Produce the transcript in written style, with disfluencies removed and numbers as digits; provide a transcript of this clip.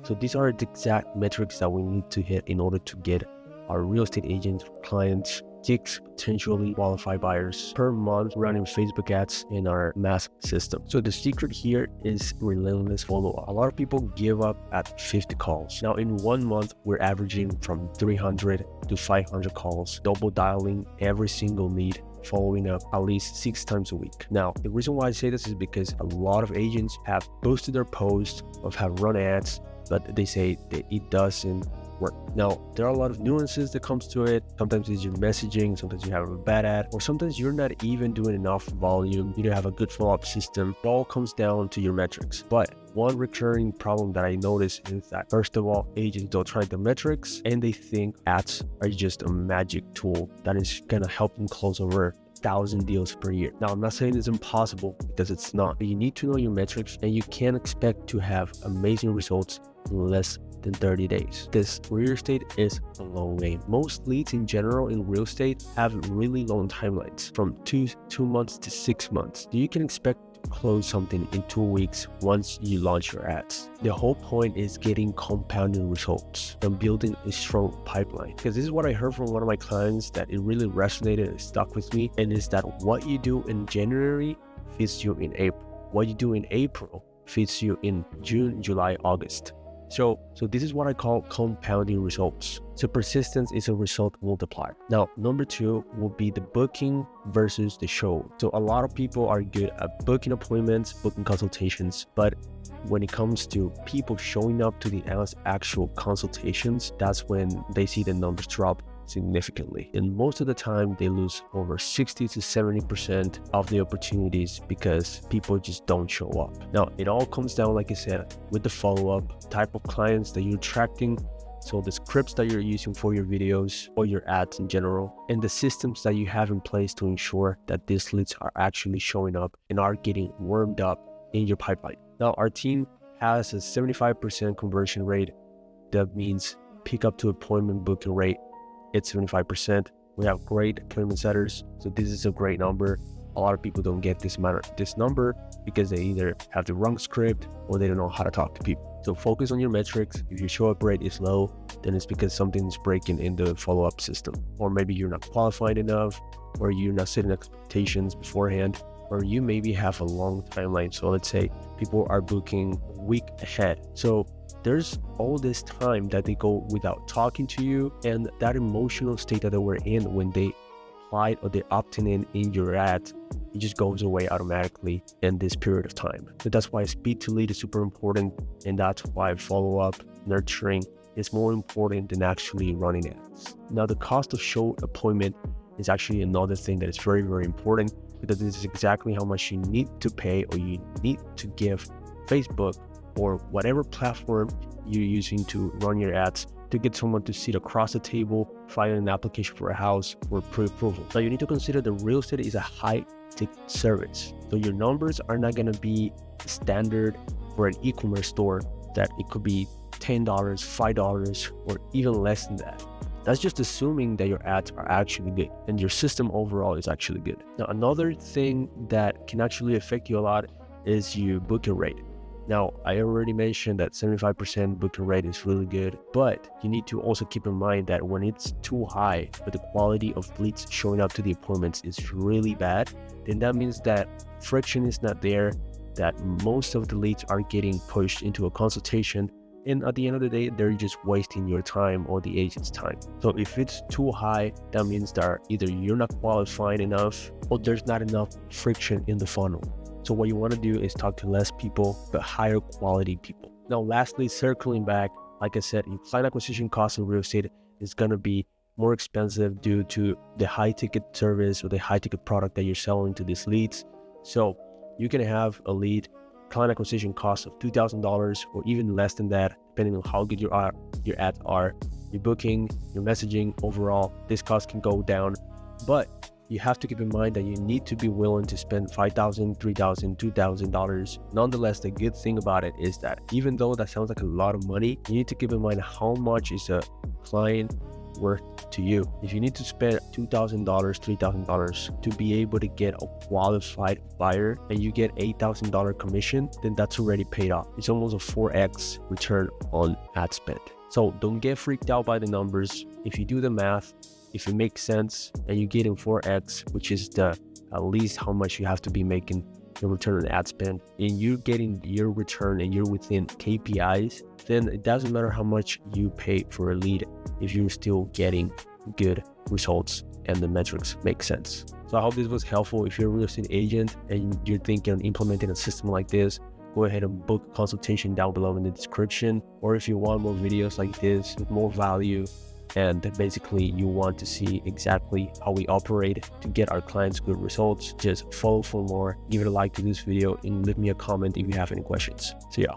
So these are the exact metrics that we need to hit in order to get our real estate agents, clients, 6 potentially qualified buyers per month running Facebook ads in our mass system. So the secret here is relentless follow-up. A lot of people give up at 50 calls. Now in 1 month, we're averaging from 300 to 500 calls, double dialing every single lead, following up at least 6 times a week. Now, the reason why I say this is because a lot of agents have posted their posts or have run ads, but they say that it doesn't work. Now, there are a lot of nuances that comes to it. Sometimes it's your messaging, sometimes you have a bad ad, or sometimes you're not even doing enough volume. You don't have a good follow-up system. It all comes down to your metrics. But one recurring problem that I notice is that, first of all, agents don't track the metrics and they think ads are just a magic tool that is gonna help them close over 1,000 deals per year. Now, I'm not saying it's impossible because it's not, but you need to know your metrics and you can't expect to have amazing results in less than 30 days. Because real estate is a long game. Most leads in general in real estate have really long timelines from 2 months to 6 months. You can expect to close something in 2 weeks once you launch your ads. The whole point is getting compounding results and building a strong pipeline. Because this is what I heard from one of my clients that it really resonated and stuck with me, and is that what you do in January fits you in April. What you do in April fits you in June, July, August. So this is what I call compounding results. So persistence is a result multiplier. Now, number 2 will be the booking versus the show. So a lot of people are good at booking appointments, booking consultations, but when it comes to people showing up to the actual consultations, that's when they see the numbers drop significantly. And most of the time they lose over 60 to 70% of the opportunities because people just don't show up. Now, it all comes down, like I said, with the follow-up, type of clients that you're attracting, so the scripts that you're using for your videos or your ads in general, and the systems that you have in place to ensure that these leads are actually showing up and are getting warmed up in your pipeline. Now, our team has a 75% conversion rate. That means pick up to appointment booking rate. It's 75%. We have great appointment setters, so this is a great number. A lot of people don't get this number because they either have the wrong script or they don't know how to talk to people. So focus on your metrics. If your show up rate is low, then it's because something's breaking in the follow-up system, or maybe you're not qualified enough, or you're not setting expectations beforehand, or you maybe have a long timeline. So let's say people are booking a week ahead. So there's all this time that they go without talking to you, and that emotional state that they were in when they applied or they opted in your ad, it just goes away automatically in this period of time. So that's why speed to lead is super important, and that's why follow-up, nurturing is more important than actually running ads. Now, the cost of show appointment is actually another thing that is very, very important, because this is exactly how much you need to pay or you need to give Facebook or whatever platform you're using to run your ads to get someone to sit across the table, file an application for a house or pre-approval. So you need to consider that real estate is a high-ticket service. So your numbers are not going to be standard for an e-commerce store, that it could be $10, $5, or even less than that. That's just assuming that your ads are actually good and your system overall is actually good. Now, another thing that can actually affect you a lot is your booking rate. Now, I already mentioned that 75% booking rate is really good, but you need to also keep in mind that when it's too high, but the quality of leads showing up to the appointments is really bad, then that means that friction is not there, that most of the leads are getting pushed into a consultation, and at the end of the day, they're just wasting your time or the agent's time. So if it's too high, that means that either you're not qualified enough or there's not enough friction in the funnel. So what you want to do is talk to less people, but higher quality people. Now, lastly, circling back, like I said, your client acquisition cost in real estate is going to be more expensive due to the high ticket service or the high ticket product that you're selling to these leads. So you can have a lead client acquisition cost of $2,000 or even less than that, depending on how good your ads are, your booking, your messaging. Overall, this cost can go down, but you have to keep in mind that you need to be willing to spend $5,000, $3,000, $2,000. Nonetheless, the good thing about it is that even though that sounds like a lot of money, you need to keep in mind how much is a client worth to you. If you need to spend $2,000, $3,000 to be able to get a qualified buyer and you get $8,000 commission, then that's already paid off. It's almost a 4x return on ad spend. So don't get freaked out by the numbers. If you do the math, if it makes sense and you get in 4x, which is the at least how much you have to be making your return on ad spend, and you're getting your return and you're within KPIs, then it doesn't matter how much you pay for a lead if you're still getting good results and the metrics make sense. So I hope this was helpful. If you're a real estate agent and you're thinking of implementing a system like this, go ahead and book a consultation down below in the description. Or if you want more videos like this with more value, and basically you want to see exactly how we operate to get our clients good results, just follow for more, give it a like to this video, and leave me a comment if you have any questions. See ya.